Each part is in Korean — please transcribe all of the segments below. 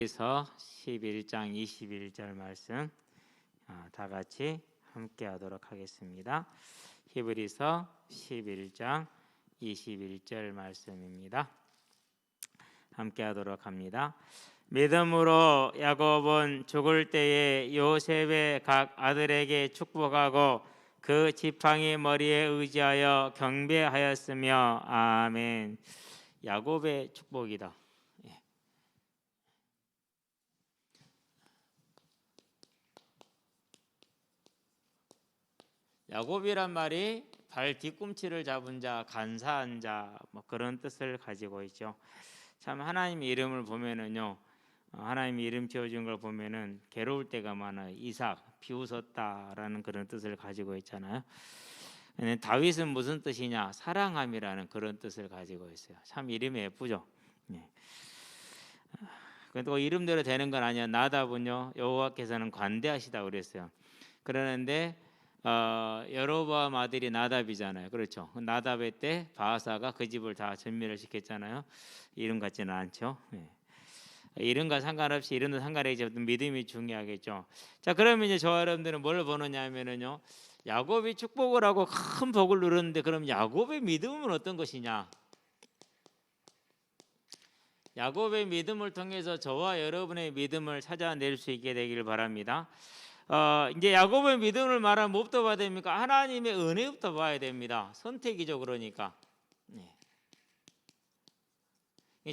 히브리서 11장 21절 말씀 다 같이 함께 하도록 하겠습니다. 히브리서 11장 21절 말씀입니다. 함께 하도록 합니다. 믿음으로 야곱은 죽을 때에 요셉의 각 아들에게 축복하고 그 지팡이 머리에 의지하여 경배하였으며 아멘. 야곱의 축복이다. 야곱이란 말이 발 뒤꿈치를 잡은 자, 간사한 자, 뭐 그런 뜻을 가지고 있죠. 참 하나님의 이름을 보면은요, 하나님의 이름 지어준 걸 보면은 괴로울 때가 많아요. 이삭 비웃었다라는 그런 뜻을 가지고 있잖아요. 다윗은 무슨 뜻이냐? 사랑함이라는 그런 뜻을 가지고 있어요. 참 이름이 예쁘죠. 또 이름대로 되는 건 아니야. 나답은요, 여호와께서는 관대하시다 그랬어요. 그러는데 여로보암 아들이 나답이잖아요. 그렇죠. 나답의 때 바하사가 그 집을 다 전멸을 시켰잖아요. 이름 같지는 않죠. 이름과 상관없이 이름도 상관없이 믿음이 중요하겠죠. 자, 그러면 이제 저와 여러분들은 뭘 보느냐 하면은요, 야곱이 축복을 하고 큰 복을 누렸는데 그럼 야곱의 믿음은 어떤 것이냐? 야곱의 믿음을 통해서 저와 여러분의 믿음을 찾아낼 수 있게 되기를 바랍니다. 이제 야곱의 믿음을 말하면 뭐부터 봐야 됩니까? 하나님의 은혜부터 봐야 됩니다. 선택이죠. 그러니까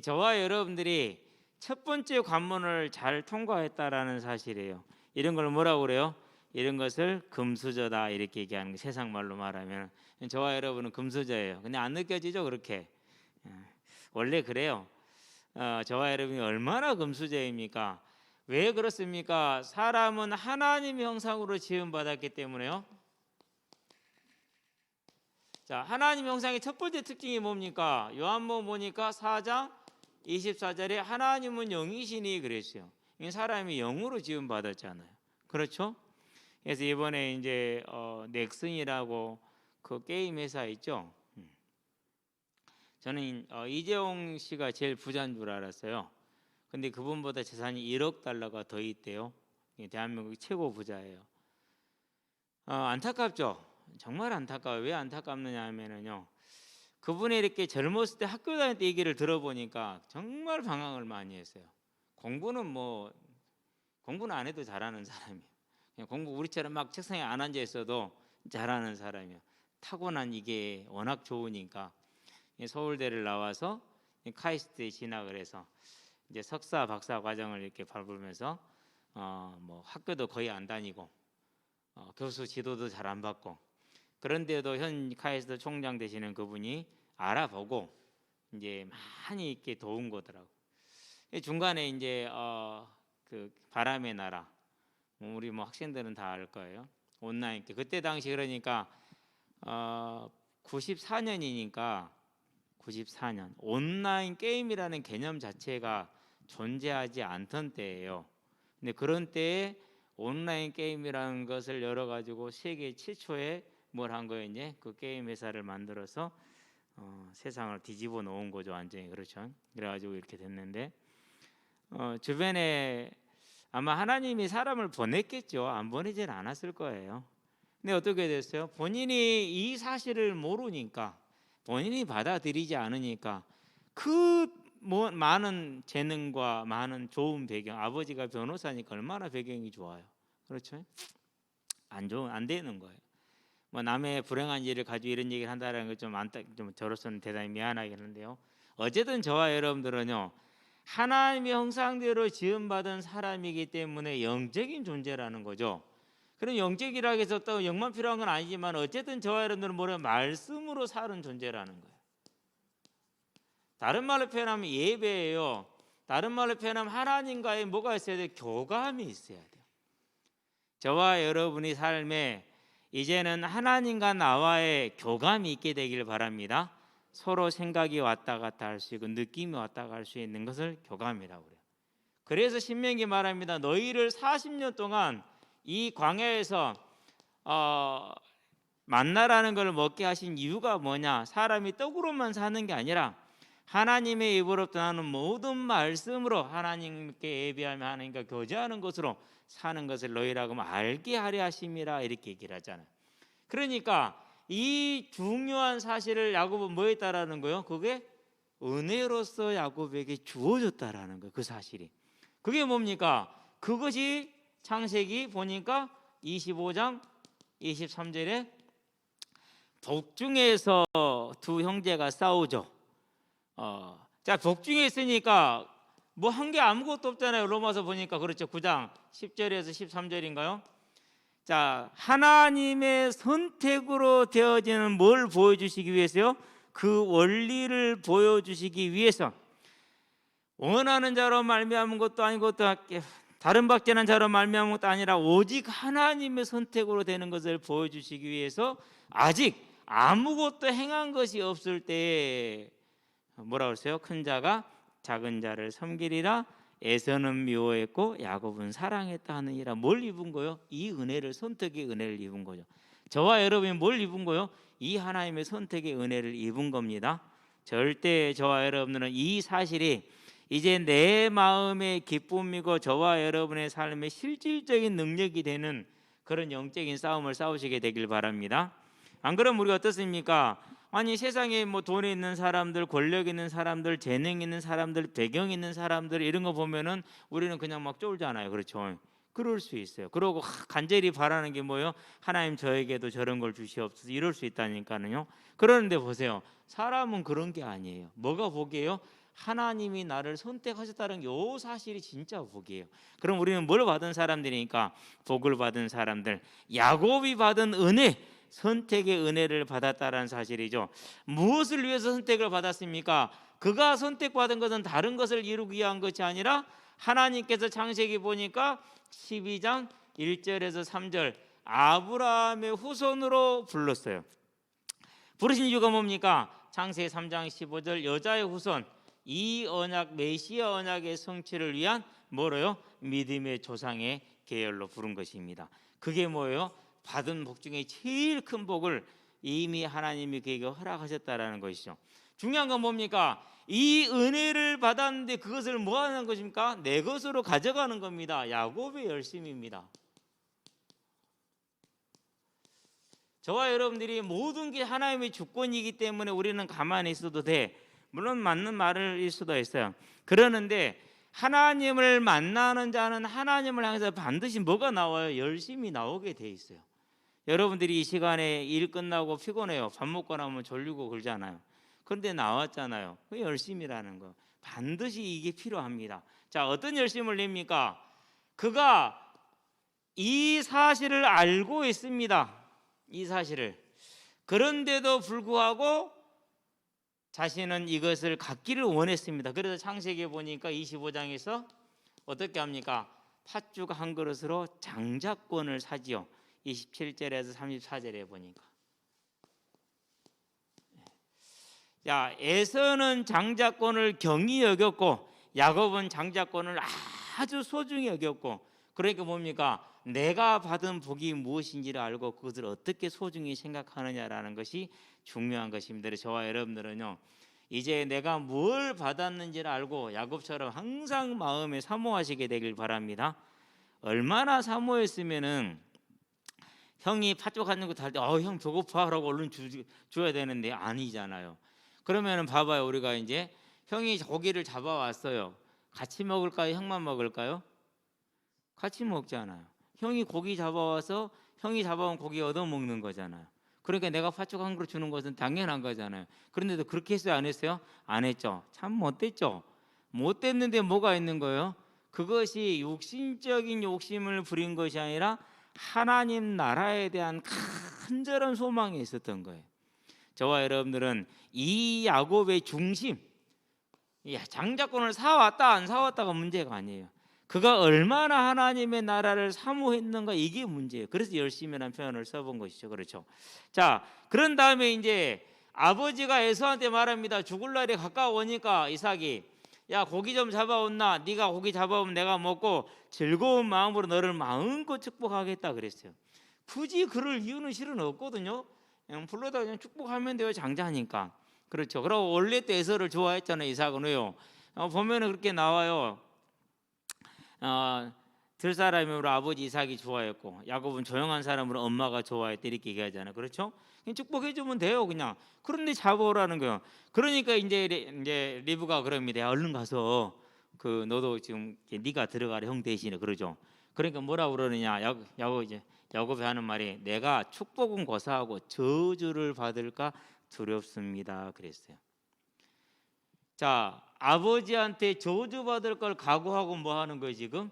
저와 여러분들이 첫 번째 관문을 잘 통과했다라는 사실이에요. 이런 걸 뭐라고 그래요? 이런 것을 금수저다 이렇게 얘기하는 거. 세상 말로 말하면 저와 여러분은 금수저예요. 근데 안 느껴지죠? 그렇게 원래 그래요. 저와 여러분이 얼마나 금수저입니까? 왜 그렇습니까? 사람은 하나님의 형상으로 지음받았기 때문에요. 자, 하나님의 형상의 첫 번째 특징이 뭡니까? 요한복음 보니까 4장 24절에 하나님은 영이시니 그랬어요. 사람이 영으로 지음받았잖아요. 그렇죠? 그래서 이번에 이제 넥슨이라고 그 게임 회사 있죠. 저는 이재용 씨가 제일 부자인 줄 알았어요. 근데 그분보다 재산이 1억 달러가 더 있대요. 대한민국 최고 부자예요. 안타깝죠. 정말 안타까워요. 왜 안타깝느냐 하면은요, 그분이 이렇게 젊었을 때 학교 다닐 때 얘기를 들어보니까 정말 방황을 많이 했어요. 공부는 안 해도 잘하는 사람이에요. 그냥 공부 우리처럼 막 책상에 안 앉아 있어도 잘하는 사람이에요. 타고난 이게 워낙 좋으니까 서울대를 나와서 카이스트에 진학을 해서 이제 석사, 박사 과정을 이렇게 밟으면서 뭐 학교도 거의 안 다니고 교수 지도도 잘 안 받고, 그런데도 현 카이스트 총장 되시는 그분이 알아보고 이제 많이 이렇게 도운 거더라고. 중간에 이제 그 바람의 나라, 우리 뭐 학생들은 다 알 거예요. 온라인 그때 당시 그러니까 94년이니까 94년 온라인 게임이라는 개념 자체가 존재하지 않던 때예요. 근데 그런 때에 온라인 게임이라는 것을 열어가지고 세계 최초의 뭘 한 거예요. 이제 그 게임 회사를 만들어서 세상을 뒤집어 놓은 거죠. 완전히. 그렇죠. 그래가지고 이렇게 됐는데 주변에 아마 하나님이 사람을 보냈겠죠. 안 보내지는 않았을 거예요. 근데 어떻게 됐어요? 본인이 이 사실을 모르니까, 본인이 받아들이지 않으니까 그 많은 재능과 많은 좋은 배경, 아버지가 변호사니까 얼마나 배경이 좋아요. 그렇죠? 안 되는 거예요. 뭐 남의 불행한 일을 가지고 이런 얘기를 한다는 좀 저로서는 대단히 미안하긴 한데요. 어쨌든 저와 여러분들은요, 하나님의 형상대로 지음받은 사람이기 때문에 영적인 존재라는 거죠. 그럼 영적이라고 해서 또 영만 필요한 건 아니지만 어쨌든 저와 여러분들은 뭐래요? 말씀으로 사는 존재라는 거예요. 다른 말로 표현하면 예배예요. 다른 말로 표현하면 하나님과의 뭐가 있어야 돼요? 교감이 있어야 돼요. 저와 여러분이 삶에 이제는 하나님과 나와의 교감이 있게 되길 바랍니다. 서로 생각이 왔다 갔다 할 수 있고 느낌이 왔다 갔다 할 수 있는 것을 교감이라고 그래요. 그래서 신명기 말합니다. 너희를 40년 동안 이 광야에서 만나라는 걸 먹게 하신 이유가 뭐냐? 사람이 떡으로만 사는 게 아니라 하나님의 입으로부터 나는 모든 말씀으로 하나님께 예비하며 하나님과 교제하는 것으로 사는 것을 너희라고 알게 하려 하심이라 이렇게 얘기를 하잖아요. 그러니까 이 중요한 사실을 야곱은 뭐 했다라는 거예요? 그게 은혜로서 야곱에게 주어졌다라는 거예요. 그 사실이. 그게 뭡니까? 그것이 창세기 보니까 25장 23절에 복중에서 두 형제가 싸우죠. 자, 복중에 있으니까 뭐 한 게 아무것도 없잖아요. 로마서 보니까 그렇죠. 9장 10절에서 13절인가요? 자, 하나님의 선택으로 되어지는 뭘 보여주시기 위해서요? 그 원리를 보여주시기 위해서 원하는 자로 말미암은 것도 아니고 또 다른 박제는 자로 말미암은 것도 아니라 오직 하나님의 선택으로 되는 것을 보여주시기 위해서 아직 아무것도 행한 것이 없을 때에 뭐라 그랬어요? 큰 자가 작은 자를 섬기리라. 에서는 미워했고 야곱은 사랑했다 하느니라. 뭘 입은 거요? 이 은혜를, 선택의 은혜를 입은 거죠. 저와 여러분이 뭘 입은 거요? 이 하나님의 선택의 은혜를 입은 겁니다. 절대 저와 여러분들은 이 사실이 이제 내 마음의 기쁨이고 저와 여러분의 삶의 실질적인 능력이 되는 그런 영적인 싸움을 싸우시게 되길 바랍니다. 안 그러면 우리가 어떻습니까? 아니 세상에 뭐 돈이 있는 사람들, 권력 있는 사람들, 재능 있는 사람들, 배경 있는 사람들 이런 거 보면은 우리는 그냥 막 쫄잖아요. 그렇죠? 그럴 수 있어요. 그러고 간절히 바라는 게 뭐예요? 하나님 저에게도 저런 걸 주시옵소서 이럴 수 있다니까요. 그런데 보세요. 사람은 그런 게 아니에요. 뭐가 복이에요? 하나님이 나를 선택하셨다는 요 사실이 진짜 복이에요. 그럼 우리는 뭘 받은 사람들이니까 복을 받은 사람들, 야곱이 받은 은혜, 선택의 은혜를 받았다라는 사실이죠. 무엇을 위해서 선택을 받았습니까? 그가 선택받은 것은 다른 것을 이루기 위한 것이 아니라 하나님께서 창세기 보니까 12장 1절에서 3절 아브라함의 후손으로 불렀어요. 부르신 이유가 뭡니까? 창세기 3장 15절 여자의 후손, 이 언약 메시아 언약의 성취를 위한 뭐로요? 믿음의 조상의 계열로 부른 것입니다. 그게 뭐예요? 받은 복 중에 제일 큰 복을 이미 하나님이 그에게 허락하셨다라는 것이죠. 중요한 건 뭡니까? 이 은혜를 받았는데 그것을 뭐 하는 것입니까? 내 것으로 가져가는 겁니다. 야곱의 열심입니다. 저와 여러분들이 모든 게 하나님의 주권이기 때문에 우리는 가만히 있어도 돼. 물론 맞는 말일 수도 있어요. 그러는데 하나님을 만나는 자는 하나님을 향해서 반드시 뭐가 나와요? 열심히 나오게 돼 있어요. 여러분들이 이 시간에 일 끝나고 피곤해요. 밥 먹고 나면 졸리고 그러잖아요. 그런데 나왔잖아요. 그 열심이라는 거 반드시 이게 필요합니다. 자, 어떤 열심을 냅니까? 그가 이 사실을 알고 있습니다. 이 사실을. 그런데도 불구하고 자신은 이것을 갖기를 원했습니다. 그래서 창세기에 보니까 25장에서 어떻게 합니까? 팥죽 한 그릇으로 장자권을 사지요. 27절에서 34절에 보니까. 자, 에서는 장자권을 경히 여겼고 야곱은 장자권을 아주 소중히 여겼고, 그러니까 뭡니까? 내가 받은 복이 무엇인지를 알고 그것을 어떻게 소중히 생각하느냐라는 것이 중요한 것입니다. 저와 여러분들은요, 이제 내가 뭘 받았는지를 알고 야곱처럼 항상 마음에 사모하시게 되길 바랍니다. 얼마나 사모했으면은 형이 팥죽 한 그릇 할 때 형 배고파라고 얼른 줘야 되는데 아니잖아요. 그러면은 봐봐요. 우리가 이제 형이 고기를 잡아왔어요. 같이 먹을까요? 형만 먹을까요? 같이 먹잖아요. 형이 고기 잡아와서 형이 잡아온 고기 얻어먹는 거잖아요. 그러니까 내가 팥죽 한 그릇 주는 것은 당연한 거잖아요. 그런데도 그렇게 했어요? 안 했어요? 안 했죠. 참 못됐죠. 못됐는데 뭐가 있는 거예요? 그것이 육신적인 욕심을 부린 것이 아니라 하나님 나라에 대한 간절한 소망이 있었던 거예요. 저와 여러분들은 이 야곱의 중심, 장자권을 사왔다 안 사왔다가 문제가 아니에요. 그가 얼마나 하나님의 나라를 사모했는가, 이게 문제예요. 그래서 열심이라는 표현을 써본 것이죠. 그렇죠. 자, 그런 다음에 이제 아버지가 에서한테 말합니다. 죽을 날이 가까우니까 이삭이, 야, 고기 좀 잡아온나? 네가 고기 잡아오면 내가 먹고 즐거운 마음으로 너를 마음껏 축복하겠다 그랬어요. 굳이 그럴 이유는 실은 없거든요. 그냥 불러다 그냥 축복하면 돼요. 장자니까. 그렇죠. 그리고 원래 또 에서를 좋아했잖아요. 이삭은 왜요? 보면은 그렇게 나와요. 들 사람이 우리 아버지 이삭이 좋아했고 야곱은 조용한 사람으로 엄마가 좋아했대 이렇게 얘기하잖아요. 그렇죠? 그냥 축복해 주면 돼요, 그냥. 그런데 잡아오라는 거예요. 그러니까 이제 리브가 그럽니다. 야, 얼른 가서 너도 지금 네가 들어가라 형 대신에 그러죠. 그러니까 뭐라 그러느냐? 야곱이 하는 말이 내가 축복은 고사하고 저주를 받을까 두렵습니다. 그랬어요. 자, 아버지한테 저주받을 걸 각오하고 뭐 하는 거예요 지금?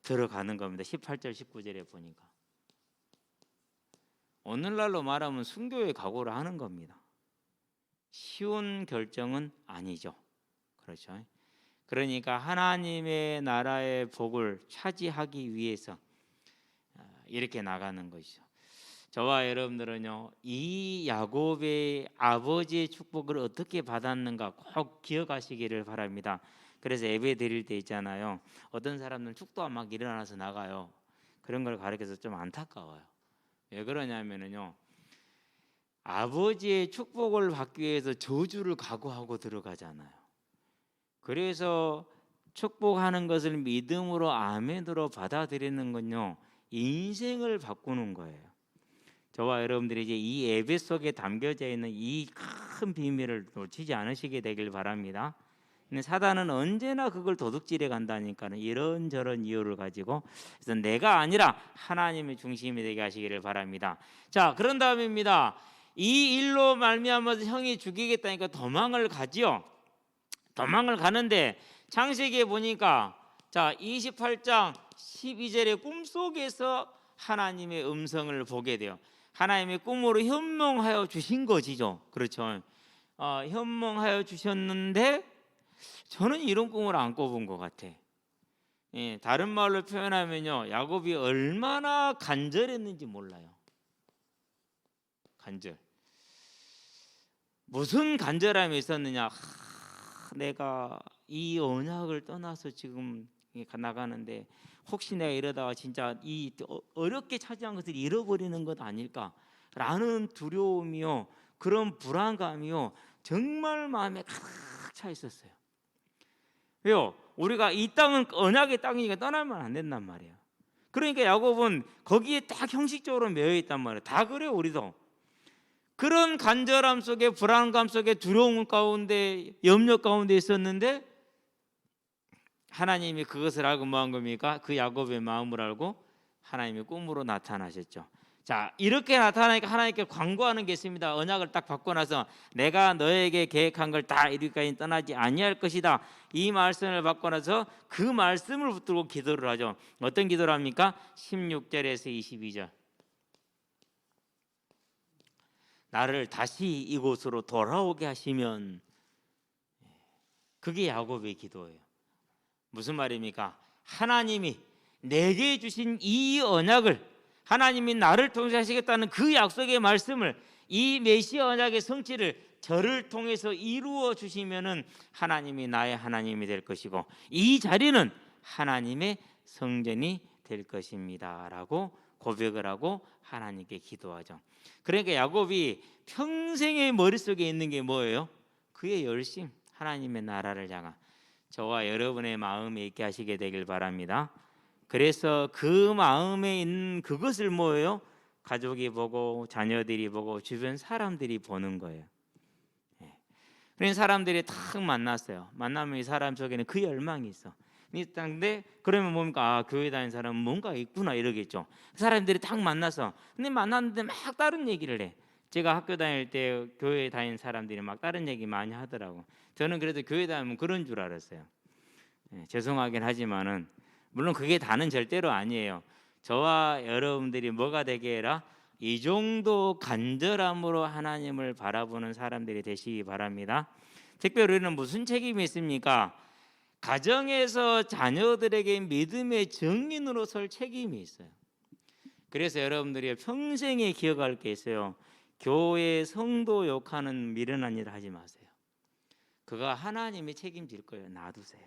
들어가는 겁니다. 18절 19절에 보니까 오늘날로 말하면 순교의 각오를 하는 겁니다. 쉬운 결정은 아니죠. 그렇죠. 그러니까 하나님의 나라의 복을 차지하기 위해서 이렇게 나가는 것이죠. 저와 여러분들은요, 이 야곱의 아버지의 축복을 어떻게 받았는가 꼭 기억하시기를 바랍니다. 그래서 예배 드릴 때 있잖아요, 어떤 사람들은 축도가 막 일어나서 나가요. 그런 걸 가르쳐서 좀 안타까워요. 왜 그러냐면요, 아버지의 축복을 받기 위해서 저주를 각오하고 들어가잖아요. 그래서 축복하는 것을 믿음으로 아멘으로 받아들이는 건요, 인생을 바꾸는 거예요. 저와 여러분들이 이제 이 예배 속에 담겨져 있는 이 큰 비밀을 놓치지 않으시게 되길 바랍니다. 근데 사단은 언제나 그걸 도둑질해 간다니까는 이런저런 이유를 가지고, 그래서 내가 아니라 하나님의 중심이 되게 하시기를 바랍니다. 자, 그런 다음입니다. 이 일로 말미암아서 형이 죽이겠다니까 도망을 가지요. 도망을 가는데 창세기에 보니까 자 28장 12절의 꿈속에서 하나님의 음성을 보게 돼요. 하나님의 꿈으로 현몽하여 주신 것이죠. 그렇죠. 현몽하여 주셨는데 저는 이런 꿈을 안 꿔본 것 같아. 다른 말로 표현하면요, 야곱이 얼마나 간절했는지 몰라요. 간절. 무슨 간절함이 있었느냐? 내가 이 언약을 떠나서 지금 나가는데 혹시 내가 이러다가 진짜 이 어렵게 차지한 것을 잃어버리는 것 아닐까라는 두려움이요, 그런 불안감이요, 정말 마음에 가득 차 있었어요. 왜요? 우리가 이 땅은 언약의 땅이니까 떠나면 안 된단 말이에요. 그러니까 야곱은 거기에 딱 형식적으로 매여 있단 말이에요. 다 그래요, 우리도. 그런 간절함 속에, 불안감 속에, 두려움 가운데, 염려 가운데 있었는데 하나님이 그것을 알고 뭐 한 겁니까? 그 야곱의 마음을 알고 하나님의 꿈으로 나타나셨죠. 자, 이렇게 나타나니까 하나님께 광고하는 게 있습니다. 언약을 딱 받고 나서 내가 너에게 계획한 걸 다 이루기까지 떠나지 아니할 것이다. 이 말씀을 받고 나서 그 말씀을 붙들고 기도를 하죠. 어떤 기도를 합니까? 16절에서 22절. 나를 다시 이곳으로 돌아오게 하시면, 그게 야곱의 기도예요. 무슨 말입니까? 하나님이 내게 주신 이 언약을, 하나님이 나를 통해 하시겠다는 그 약속의 말씀을, 이 메시아 언약의 성취를 저를 통해서 이루어 주시면은 하나님이 나의 하나님이 될 것이고 이 자리는 하나님의 성전이 될 것입니다라고 고백을 하고 하나님께 기도하죠. 그러니까 야곱이 평생의 머릿속에 있는 게 뭐예요? 그의 열심, 하나님의 나라를 향한. 저와 여러분의 마음에 있게 하시게 되길 바랍니다. 그래서 그 마음에 있는 그것을 뭐예요? 가족이 보고 자녀들이 보고 주변 사람들이 보는 거예요. 그런 사람들이 탁 만났어요. 만나면 이 사람 속에는 그 열망이 있어. 근데 그러면 뭡니까? 교회 다니는 사람은 뭔가 있구나 이러겠죠. 사람들이 딱 만나서, 근데 만났는데 막 다른 얘기를 해. 제가 학교 다닐 때 교회 다니는 사람들이 막 다른 얘기 많이 하더라고. 저는 그래도 교회 다니면 그런 줄 알았어요. 죄송하긴 하지만은 물론 그게 다는 절대로 아니에요. 저와 여러분들이 뭐가 되게 해라? 이 정도 간절함으로 하나님을 바라보는 사람들이 되시기 바랍니다. 특별히 우리는 무슨 책임이 있습니까? 가정에서 자녀들에게 믿음의 증인으로 설 책임이 있어요. 그래서 여러분들이 평생에 기억할 게 있어요. 교회 성도 욕하는 미련한 일 하지 마세요. 그거 하나님이 책임질 거예요. 놔두세요.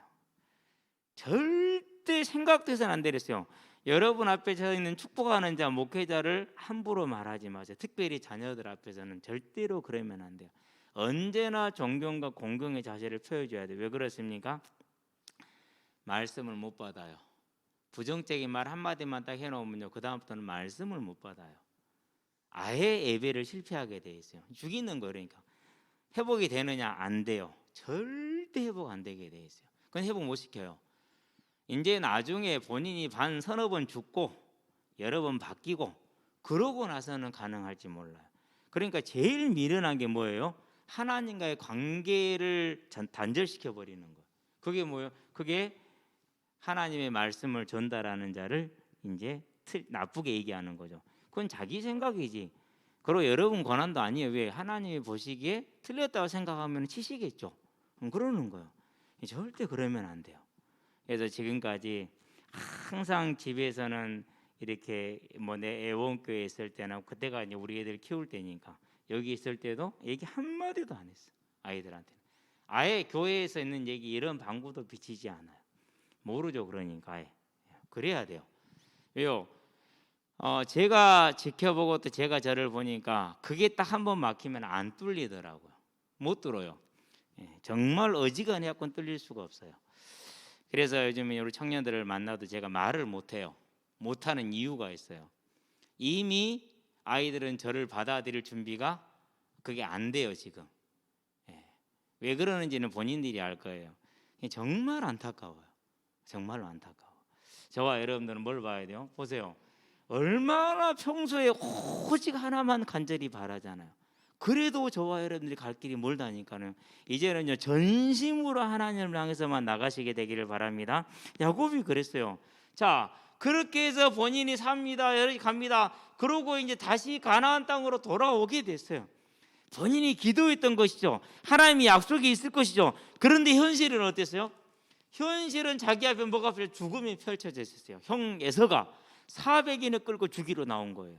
절대 생각돼서는 안 되겠어요. 여러분 앞에 서 있는 축복하는 자, 목회자를 함부로 말하지 마세요. 특별히 자녀들 앞에서는 절대로 그러면 안 돼요. 언제나 존경과 공경의 자세를 표해줘야 돼요. 왜 그렇습니까? 말씀을 못 받아요. 부정적인 말 한마디만 딱 해놓으면요, 그 다음부터는 말씀을 못 받아요. 아예 예배를 실패하게 돼 있어요. 죽이는 거. 그러니까 회복이 되느냐? 안 돼요. 절대 회복 안 되게 돼 있어요. 그건 회복 못 시켜요. 이제 나중에 본인이 서너 번 죽고 여러 번 바뀌고 그러고 나서는 가능할지 몰라요. 그러니까 제일 미련한 게 뭐예요? 하나님과의 관계를 단절시켜 버리는 거예요. 그게 뭐예요? 그게 하나님의 말씀을 전달하는 자를 이제 나쁘게 얘기하는 거죠. 그건 자기 생각이지. 그리고 여러분 권한도 아니에요. 왜? 하나님이 보시기에 틀렸다고 생각하면 치시겠죠. 그러는 거예요. 절대 그러면 안 돼요. 그래서 지금까지 항상 집에서는 이렇게 뭐 내 애원교회 있을 때나 그때가 이제 우리 애들 키울 때니까 여기 있을 때도 얘기 한마디도 안 했어. 아이들한테는. 아예 교회에서 있는 얘기 이런 방구도 비치지 않아요. 모르죠. 그러니까 아예. 그래야 돼요. 왜요? 제가 지켜보고 또 제가 저를 보니까 그게 딱 한 번 막히면 안 뚫리더라고요. 못 뚫어요. 정말 어지간해갖고는 뚫릴 수가 없어요. 그래서 요즘에 우리 청년들을 만나도 제가 말을 못해요. 못하는 이유가 있어요. 이미 아이들은 저를 받아들일 준비가 그게 안 돼요 지금. 왜 그러는지는 본인들이 알 거예요. 정말 안타까워요. 정말로 안타까워. 저와 여러분들은 뭘 봐야 돼요? 보세요. 얼마나 평소에 오직 하나만 간절히 바라잖아요. 그래도 저와 여러분들이 갈 길이 멀다니까는 이제는요 전심으로 하나님을 향해서만 나가시게 되기를 바랍니다. 야곱이 그랬어요. 자, 그렇게 해서 본인이 삽니다. 갑니다. 그러고 이제 다시 가나안 땅으로 돌아오게 됐어요. 본인이 기도했던 것이죠. 하나님이 약속이 있을 것이죠. 그런데 현실은 어땠어요? 현실은 자기 앞에 뭐가 죽음이 펼쳐져 있었어요. 형 에서가 400인을 끌고 죽이러 나온 거예요.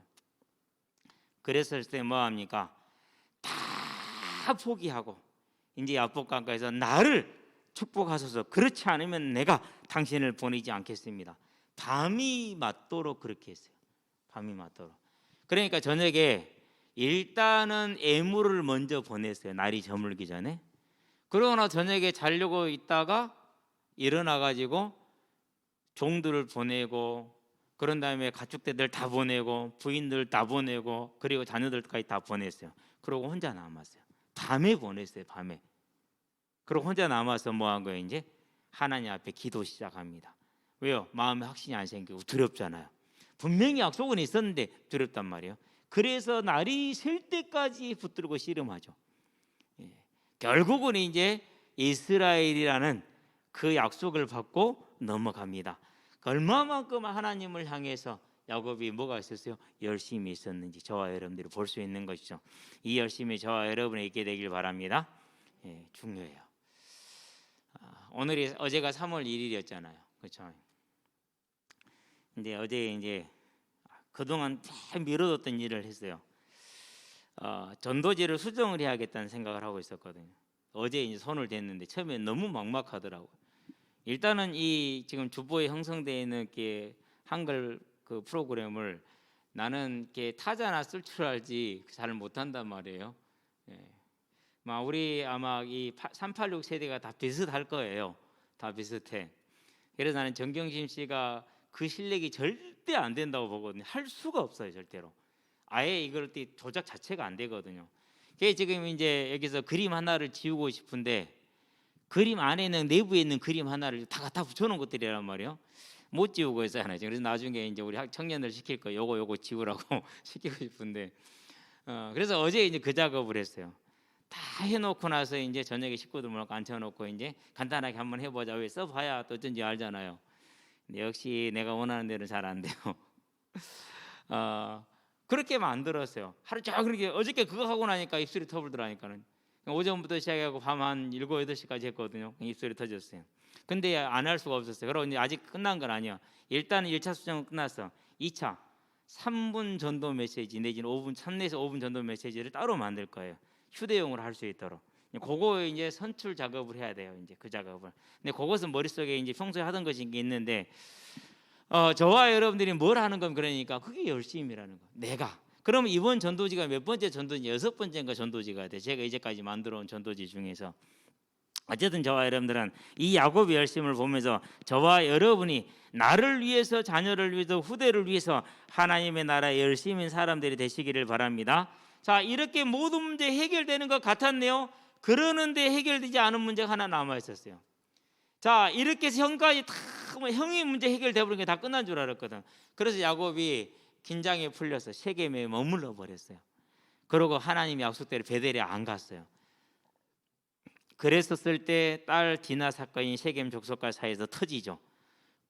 그랬을 때 뭐합니까? 다 포기하고 이제 야복강가에서 나를 축복하소서, 그렇지 않으면 내가 당신을 보내지 않겠습니다. 밤이 맞도록 그렇게 했어요. 밤이 맞도록. 그러니까 저녁에 일단은 애물을 먼저 보냈어요. 날이 저물기 전에. 그러나 저녁에 자려고 있다가 일어나가지고 종들을 보내고 그런 다음에 가축대들 다 보내고 부인들 다 보내고 그리고 자녀들까지 다 보냈어요. 그러고 혼자 남았어요. 밤에 보냈어요. 밤에. 그리고 혼자 남아서 뭐 한 거예요? 이제 하나님 앞에 기도 시작합니다. 왜요? 마음에 확신이 안 생기고 두렵잖아요. 분명히 약속은 있었는데 두렵단 말이에요. 그래서 날이 셀 때까지 붙들고 씨름하죠. 결국은 이제 이스라엘이라는 그 약속을 받고 넘어갑니다. 얼마만큼 하나님을 향해서 야곱이 뭐가 있었어요? 열심히 있었는지 저와 여러분들이 볼 수 있는 것이죠. 이 열심이 저와 여러분에 있게 되길 바랍니다. 중요해요. 어제가 3월 1일이었잖아요. 그렇죠? 근데 어제 이제 그동안 잘 미뤄뒀던 일을 했어요. 전도지를 수정을 해야겠다는 생각을 하고 있었거든요. 어제 이제 손을 댔는데 처음에 너무 막막하더라고요. 일단은 이 지금 주보에 형성되어 있는 이렇게 한글 그 프로그램을 나는 이렇게 타자나 쓸 줄 알지 잘 못한단 말이에요. 우리 아마 이 386 세대가 다 비슷할 거예요. 다 비슷해. 그래서 나는 정경심 씨가 그 실력이 절대 안 된다고 보거든요. 할 수가 없어요, 절대로. 아예 이걸 조작 자체가 안 되거든요. 그게 지금 이제 여기서 그림 하나를 지우고 싶은데 그림 안에는 내부에 있는 그림 하나를 다 갖다 붙여놓은 것들이란 말이에요. 못 지우고 있어요. 그래서 나중에 이제 우리 청년들 시킬 거 요거 지우라고 시키고 싶은데 그래서 어제 이제 그 작업을 했어요. 다 해놓고 나서 이제 저녁에 식구들 모아서 앉혀놓고 이제 간단하게 한번 해보자. 왜 써봐야 또 어쩐지 알잖아요. 근데 역시 내가 원하는 대로 잘 안 돼요. 그렇게 만들었어요. 하루 종일 그렇게 어저께 그거 하고 나니까 입술이 터불더라니까는. 오전부터 시작하고 밤 한 7, 8시까지 했거든요. 입술이 터졌어요. 근데 안 할 수가 없었어요. 그러고 이제 아직 끝난 건 아니야. 일단 1차 수정은 끝났어. 2차 3분 전도 메시지 내지는 5분 3내에서 5분 전도 메시지를 따로 만들 거예요. 휴대용으로 할 수 있도록. 그거 이제 선출 작업을 해야 돼요. 이제 그 작업을. 근데 그것은 머릿속에 이제 평소에 하던 것이 있는데 저와 여러분들이 뭘 하는 건 그러니까 그게 열심이라는 거. 내가 그럼 이번 전도지가 몇 번째 전도지? 6번째인가 전도지가 돼. 제가 이제까지 만들어 온 전도지 중에서. 어쨌든 저와 여러분들은 이 야곱의 열심을 보면서 저와 여러분이 나를 위해서, 자녀를 위해서, 후대를 위해서 하나님의 나라에 열심인 사람들이 되시기를 바랍니다. 자, 이렇게 모든 문제 해결되는 것 같았네요. 그러는데 해결되지 않은 문제가 하나 남아 있었어요. 자, 이렇게 해서 형까지 다 형이 문제 해결돼 버린 게 다 끝난 줄 알았거든. 그래서 야곱이 긴장이 풀려서 셰겜에 머물러 버렸어요. 그러고 하나님 약속대로 베델에 안 갔어요. 그랬었을 때 딸 디나 사건이 셰겜 족속과 사이에서 터지죠.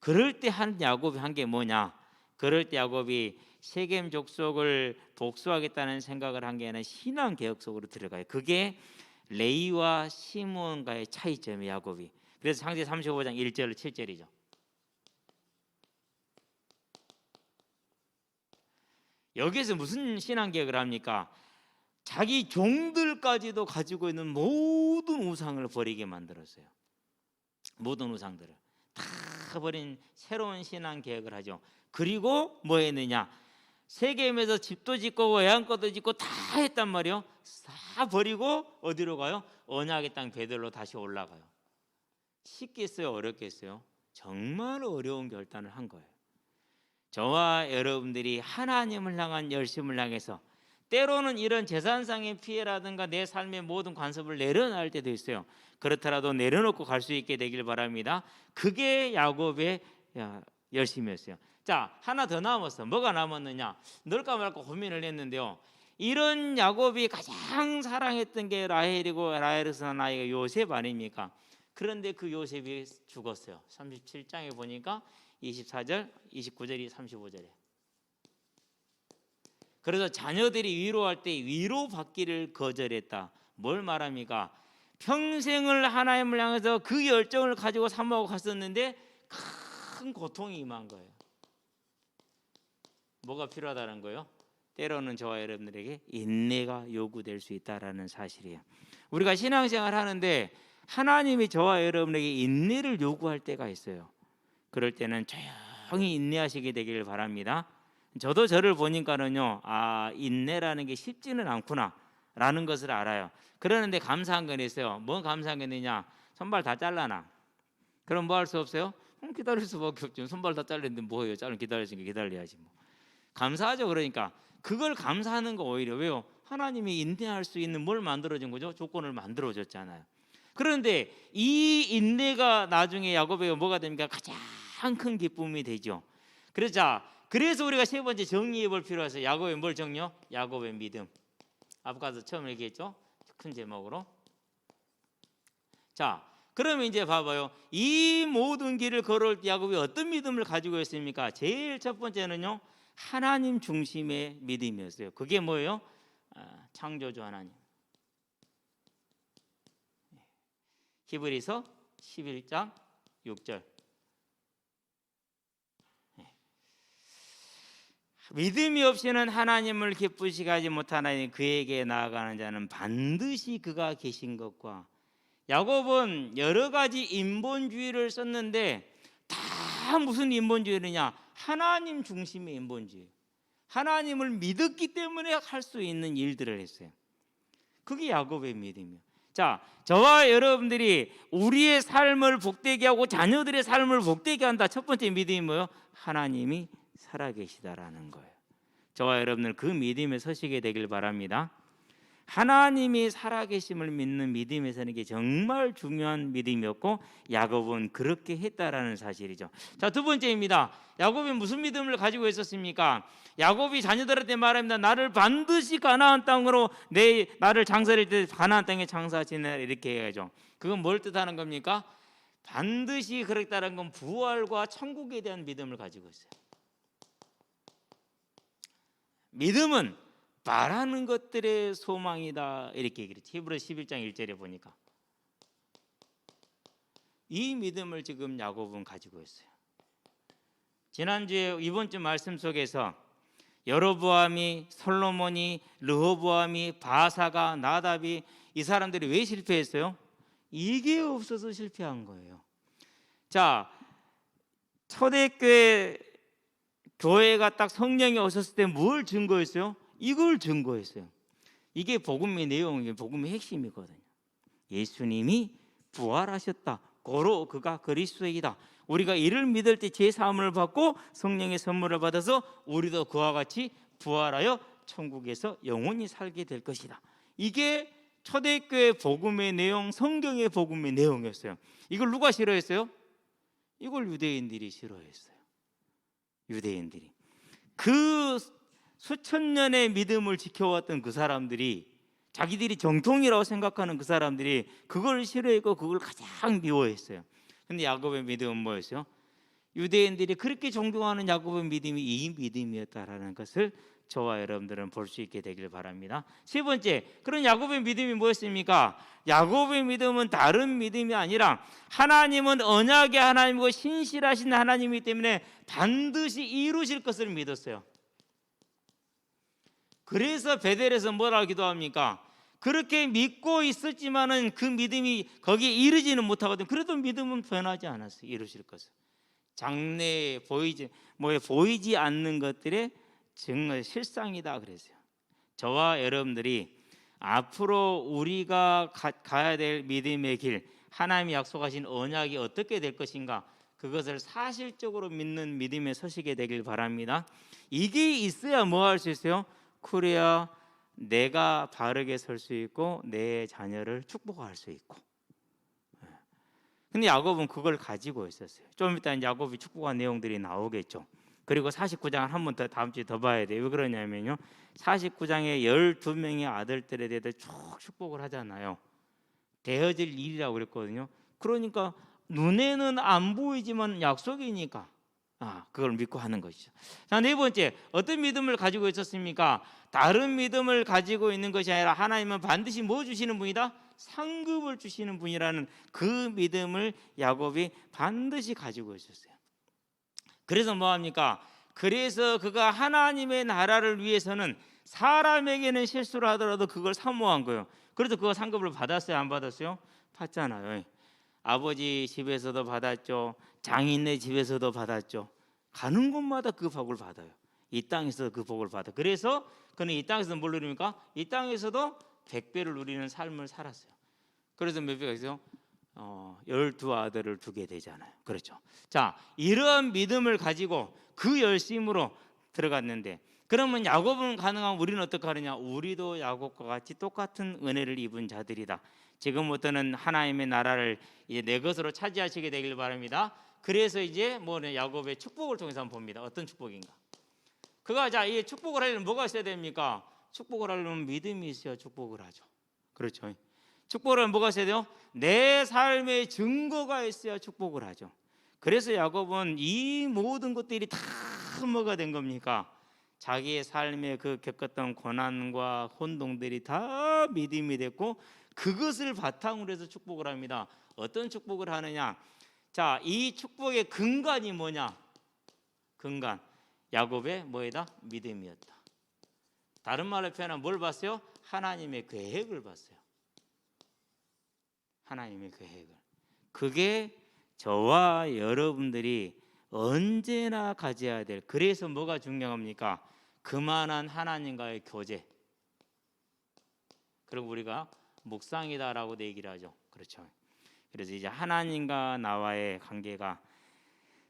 그럴 때 한 야곱이 한 게 뭐냐? 그럴 때 야곱이 셰겜 족속을 복수하겠다는 생각을 한 게 아니라 신앙 개혁 속으로 들어가요. 그게 레위와 시므온과의 차이점이에요, 야곱이. 그래서 창세기 35장 1절 7절이죠. 여기에서 무슨 신앙 개혁을 합니까? 자기 종들까지도 가지고 있는 모든 우상을 버리게 만들었어요. 모든 우상들을 다 버린 새로운 신앙 개혁을 하죠. 그리고 뭐 했느냐? 세겜에서 집도 짓고 외양간도 짓고 다 했단 말이요. 다 버리고 어디로 가요? 언약의 땅 베들로 다시 올라가요. 쉽겠어요? 어렵겠어요? 정말 어려운 결단을 한 거예요. 저와 여러분들이 하나님을 향한 열심을 향해서 때로는 이런 재산상의 피해라든가 내 삶의 모든 관습을 내려놓을 때도 있어요. 그렇더라도 내려놓고 갈 수 있게 되길 바랍니다. 그게 야곱의 열심이었어요. 자, 하나 더 남았어. 뭐가 남았느냐? 넣을까 말까 고민을 했는데요. 이런 야곱이 가장 사랑했던 게 라헬이고 라헬에서 나이가 요셉 아닙니까? 그런데 그 요셉이 죽었어요. 37장에 보니까 24절, 29절이 35절에. 그래서 자녀들이 위로할 때 위로받기를 거절했다. 뭘 말합니까? 평생을 하나님을 향해서 그 열정을 가지고 사모하고 갔었는데 큰 고통이 임한 거예요. 뭐가 필요하다는 거예요? 때로는 저와 여러분들에게 인내가 요구될 수 있다라는 사실이에요. 우리가 신앙생활 하는데 하나님이 저와 여러분에게 인내를 요구할 때가 있어요. 그럴 때는 조용히 인내하시게 되기를 바랍니다. 저도 저를 보니까는요, 인내라는 게 쉽지는 않구나 라는 것을 알아요. 그러는데 감사한 건 있어요. 뭐 감사한 게 있느냐? 손발 다 잘라놔. 그럼 뭐 할 수 없어요? 기다릴 수밖에 없죠. 손발 다 잘랐는데 뭐예요? 기다리시니까 기다려야지 뭐. 감사하죠. 그러니까 그걸 감사하는 거 오히려 왜요? 하나님이 인내할 수 있는 뭘 만들어준 거죠? 조건을 만들어줬잖아요. 그런데 이 인내가 나중에 야곱에게 뭐가 됩니까? 가장 큰 기쁨이 되죠. 그래서 우리가 세 번째 정리해 볼 필요가 있어요. 야곱의 뭘 정리요? 야곱의 믿음. 아까도 처음 얘기했죠? 큰 제목으로. 자, 그러면 이제 봐봐요. 이 모든 길을 걸어올 때 야곱이 어떤 믿음을 가지고 있습니까? 제일 첫 번째는요, 하나님 중심의 믿음이었어요. 그게 뭐예요? 창조주 하나님. 히브리서 11장 6절. 믿음이 없이는 하나님을 기쁘시게 하지 못하나니 그에게 나아가는 자는 반드시 그가 계신 것과. 야곱은 여러 가지 인본주의를 썼는데 다 무슨 인본주의느냐? 하나님 중심의 인본주의. 하나님을 믿었기 때문에 할 수 있는 일들을 했어요. 그게 야곱의 믿음이에요. 자, 저와 여러분들이 우리의 삶을 복되게 하고 자녀들의 삶을 복되게 한다. 첫 번째 믿음이 뭐예요? 하나님이 살아계시다라는 거예요. 저와 여러분들 그 믿음에 서시게 되길 바랍니다. 하나님이 살아계심을 믿는 믿음에 서는 게 정말 중요한 믿음이었고 야곱은 그렇게 했다라는 사실이죠. 자, 두 번째입니다. 야곱이 무슨 믿음을 가지고 있었습니까? 야곱이 자녀들한테 말합니다. 나를 반드시 가나안 땅으로 나를 장사할 때 가나안 땅에 장사하시네 이렇게 해야죠. 그건 뭘 뜻하는 겁니까? 반드시 그렇다는 건 부활과 천국에 대한 믿음을 가지고 있어요. 믿음은 바라는 것들의 소망이다 이렇게 얘기했죠. 히브리서 11장 1절에 보니까 이 믿음을 지금 야곱은 가지고 있어요. 지난주에 이번 주 말씀 속에서 여로보암이, 솔로몬이, 르호보암이, 바사가, 나답이 이 사람들이 왜 실패했어요? 이게 없어서 실패한 거예요. 자, 초대교회가 딱 성령이 오셨을 때 뭘 증거했어요? 이걸 증거했어요. 이게 복음의 내용이고 복음의 핵심이거든요. 예수님이 부활하셨다. 고로 그가 그리스도이다. 우리가 이를 믿을 때 죄 사함을 받고 성령의 선물을 받아서 우리도 그와 같이 부활하여 천국에서 영원히 살게 될 것이다. 이게 초대교회 복음의 내용, 성경의 복음의 내용이었어요. 이걸 누가 싫어했어요? 이걸 유대인들이 싫어했어요. 유대인들이. 그 수천 년의 믿음을 지켜왔던 그 사람들이, 자기들이 정통이라고 생각하는 그 사람들이 그걸 싫어했고 그걸 가장 미워했어요. 근데 야곱의 믿음은 뭐였어요? 유대인들이 그렇게 존경하는 야곱의 믿음이 이 믿음이었다라는 것을 저와 여러분들은 볼 수 있게 되길 바랍니다. 세 번째, 그런 야곱의 믿음이 뭐였습니까? 야곱의 믿음은 다른 믿음이 아니라 하나님은 언약의 하나님이고 신실하신 하나님이기 때문에 반드시 이루실 것을 믿었어요. 그래서 베델에서 뭐라고 기도합니까? 그렇게 믿고 있었지만은 그 믿음이 거기에 이르지는 못하거든. 그래도 믿음은 변하지 않았어요. 이루실 것을. 장래에 보이지 않는 것들의 정말 실상이다 그랬어요. 저와 여러분들이 앞으로 우리가 가야 될 믿음의 길, 하나님이 약속하신 언약이 어떻게 될 것인가, 그것을 사실적으로 믿는 믿음에 서시게 되길 바랍니다. 이게 있어야 뭐 할 수 있어요? 그래야 내가 바르게 설 수 있고 내 자녀를 축복할 수 있고. 근데 야곱은 그걸 가지고 있었어요. 좀 이따 이제 야곱이 축복한 내용들이 나오겠죠. 그리고 49장을 한 번 더 다음 주에 더 봐야 돼요. 왜 그러냐면요, 49장에 12명의 아들들에 대해 쭉 축복을 하잖아요. 되어질 일이라고 그랬거든요. 그러니까 눈에는 안 보이지만 약속이니까 그걸 믿고 하는 것이죠. 자, 네 번째, 어떤 믿음을 가지고 있었습니까? 다른 믿음을 가지고 있는 것이 아니라 하나님은 반드시 뭐 주시는 분이다? 상급을 주시는 분이라는 그 믿음을 야곱이 반드시 가지고 있었어요. 그래서 뭐합니까? 그래서 그가 하나님의 나라를 위해서는 사람에게는 실수를 하더라도 그걸 사모한 거예요. 그래서 그거 상급을 받았어요? 안 받았어요? 받잖아요. 아버지 집에서도 받았죠. 장인네 집에서도 받았죠. 가는 곳마다 그 복을 받아요. 이 땅에서 그 복을 받아. 그래서 그는 이 땅에서 뭘 누립니까? 이 땅에서도 100배를 누리는 삶을 살았어요. 그래서 몇 배가 있어요? 12아들을 두게 되잖아요. 그렇죠. 자, 이러한 믿음을 가지고 그 열심으로 들어갔는데, 그러면 야곱은 가능하면 우리는 어떻게 하느냐? 우리도 야곱과 같이 똑같은 은혜를 입은 자들이다. 지금부터는 하나님의 나라를 이제 내 것으로 차지하시게 되길 바랍니다. 그래서 이제 야곱의 축복을 통해서 한번 봅니다. 어떤 축복인가? 그가 이 축복을 하려면 뭐가 있어야 됩니까? 축복을 하려면 믿음이 있어야 축복을 하죠. 그렇죠. 축복을 하려면 뭐가 있어야 돼요? 내 삶의 증거가 있어야 축복을 하죠. 그래서 야곱은 이 모든 것들이 다 뭐가 된 겁니까? 자기의 삶에 그 겪었던 고난과 혼동들이 다 믿음이 됐고, 그것을 바탕으로 해서 축복을 합니다. 어떤 축복을 하느냐? 자, 이 축복의 근간이 뭐냐? 근간, 야곱의 뭐이다? 믿음이었다. 다른 말로 표현하면 뭘 봤어요? 하나님의 계획을 봤어요. 하나님의 계획을. 그게 저와 여러분들이 언제나 가져야 될, 그래서 뭐가 중요합니까? 그만한 하나님과의 교제. 그리고 우리가 묵상이다라고도 얘기를 하죠. 그렇죠. 그래서 이제 하나님과 나와의 관계가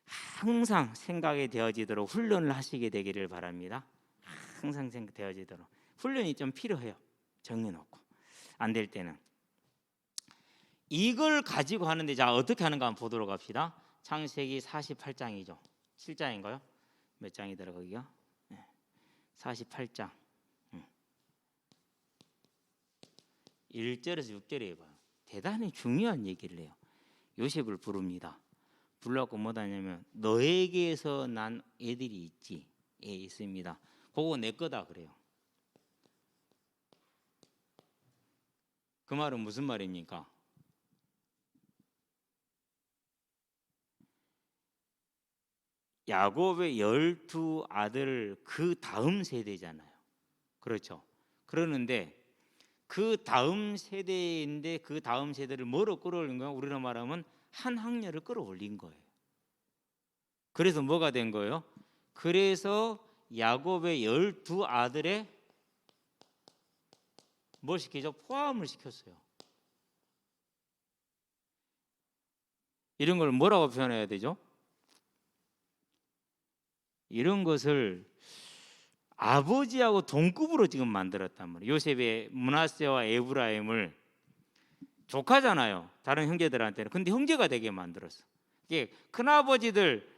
항상 생각이 되어지도록 훈련을 하시게 되기를 바랍니다. 항상 생각되어지도록 훈련이 좀 필요해요. 정해놓고 안 될 때는 이걸 가지고 하는데, 자, 어떻게 하는가 한번 보도록 합시다. 창세기 48장이죠. 7장인가요? 몇 장이더라 거기가? 48장 1절에서 6절에 봐요. 대단히 중요한 얘기를 해요. 요셉을 부릅니다. 불러갖고 뭐다 하냐면, 너에게서 난 애들이 있지, 있습니다. 그거 내 거다 그래요. 그 말은 무슨 말입니까? 야곱의 12아들 그 다음 세대잖아요. 그렇죠. 그러는데 그 다음 세대인데 그 다음 세대를 뭐로 끌어올린 거야? 우리로 말하면 한 학년을 끌어올린 거예요. 그래서 뭐가 된 거예요? 그래서 야곱의 12아들의 뭘 시키죠? 포함을 시켰어요. 이런 걸 뭐라고 표현해야 되죠? 이런 것을 아버지하고 동급으로 지금 만들었단 말이에요. 요셉의 므낫세와 에브라임을 조카잖아요, 다른 형제들한테는. 근데 형제가 되게 만들었어. 이게 큰아버지들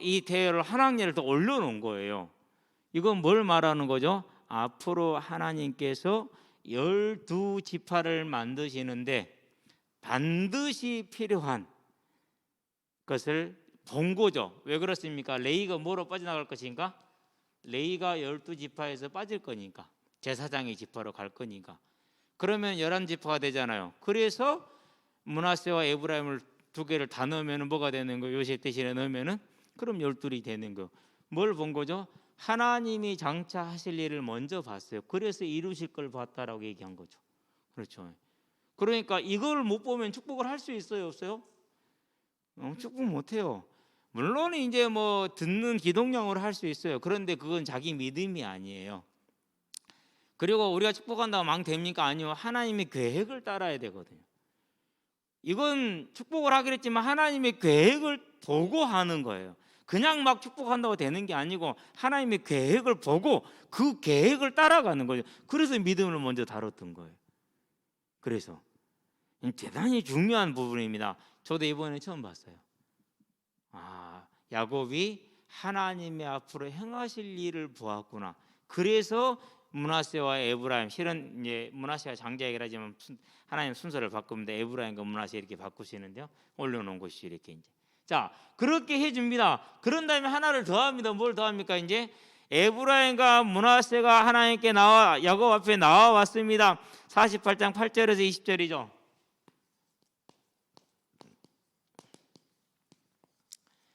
이 대열을 한 학년을 더 올려놓은 거예요. 이건 뭘 말하는 거죠? 앞으로 하나님께서 12지파를 만드시는데 반드시 필요한 것을 본 거죠. 왜 그렇습니까? 레위가 뭐로 빠져나갈 것인가? 레위가 12지파에서 빠질 거니까, 제사장의 지파로 갈 거니까. 그러면 11지파가 되잖아요. 그래서 므낫세와 에브라임을 두 개를 다 넣으면 뭐가 되는 거예요? 요셉 대신에 넣으면은 그럼 12이 되는 거. 뭘 본 거죠? 하나님이 장차 하실 일을 먼저 봤어요. 그래서 이루실 걸 봤다라고 얘기한 거죠. 그렇죠. 그러니까 이걸 못 보면 축복을 할 수 있어요, 없어요? 축복 못 해요. 물론 이제 뭐 듣는 기독령으로 할 수 있어요. 그런데 그건 자기 믿음이 아니에요. 그리고 우리가 축복한다고 막 됩니까? 아니요. 하나님의 계획을 따라야 되거든요. 이건 축복을 하기로 했지만 하나님의 계획을 보고 하는 거예요. 그냥 막 축복한다고 되는 게 아니고 하나님의 계획을 보고 그 계획을 따라가는 거예요. 그래서 믿음을 먼저 다뤘던 거예요. 그래서 대단히 중요한 부분입니다. 저도 이번에 처음 봤어요. 야곱이 하나님의 앞으로 행하실 일을 보았구나. 그래서 므낫세와 에브라임, 실은 이제 므낫세가 장자이긴 하지만 하나님 순서를 바꾸면 에브라임과 므낫세 이렇게 바꾸시는데요. 올려놓은 것이 이렇게 이제. 자, 그렇게 해줍니다. 그런 다음에 하나를 더합니다. 뭘 더합니까? 이제 에브라임과 므낫세가 하나님께 야곱 앞에 나와왔습니다. 48장 8절에서 20절이죠.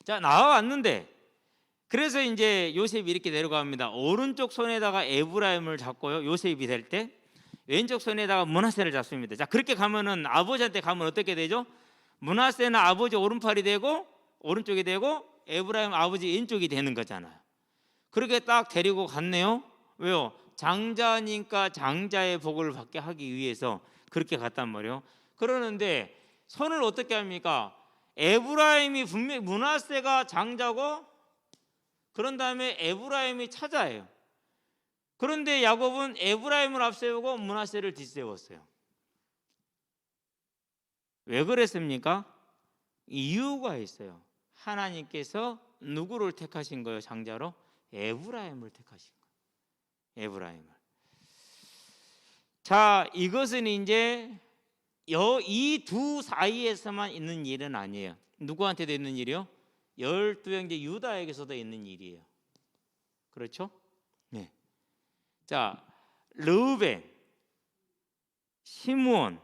자, 나와왔는데 그래서 이제 요셉이 이렇게 내려갑니다. 오른쪽 손에다가 에브라임을 잡고요, 요셉이 될 때 왼쪽 손에다가 므낫세를 잡습니다. 자, 그렇게 가면은 아버지한테 가면 어떻게 되죠? 므낫세는 아버지 오른팔이 되고 오른쪽이 되고 에브라임 아버지 왼쪽이 되는 거잖아요. 그렇게 딱 데리고 갔네요. 왜요? 장자니까 장자의 복을 받게 하기 위해서 그렇게 갔단 말이에요. 그러는데 손을 어떻게 합니까? 에브라임이 분명히 므낫세가 장자고 그런 다음에 에브라임이 차자예요. 그런데 야곱은 에브라임을 앞세우고 므낫세를 뒷세웠어요. 왜 그랬습니까? 이유가 있어요. 하나님께서 누구를 택하신 거예요? 장자로? 에브라임을 택하신 거예요. 에브라임을. 자, 이것은 이제 이 두 사이에서만 있는 일은 아니에요. 누구한테도 있는 일이요? 12형제 유다에게서도 있는 일이에요. 그렇죠? 네. 자, 르우벤, 시므온,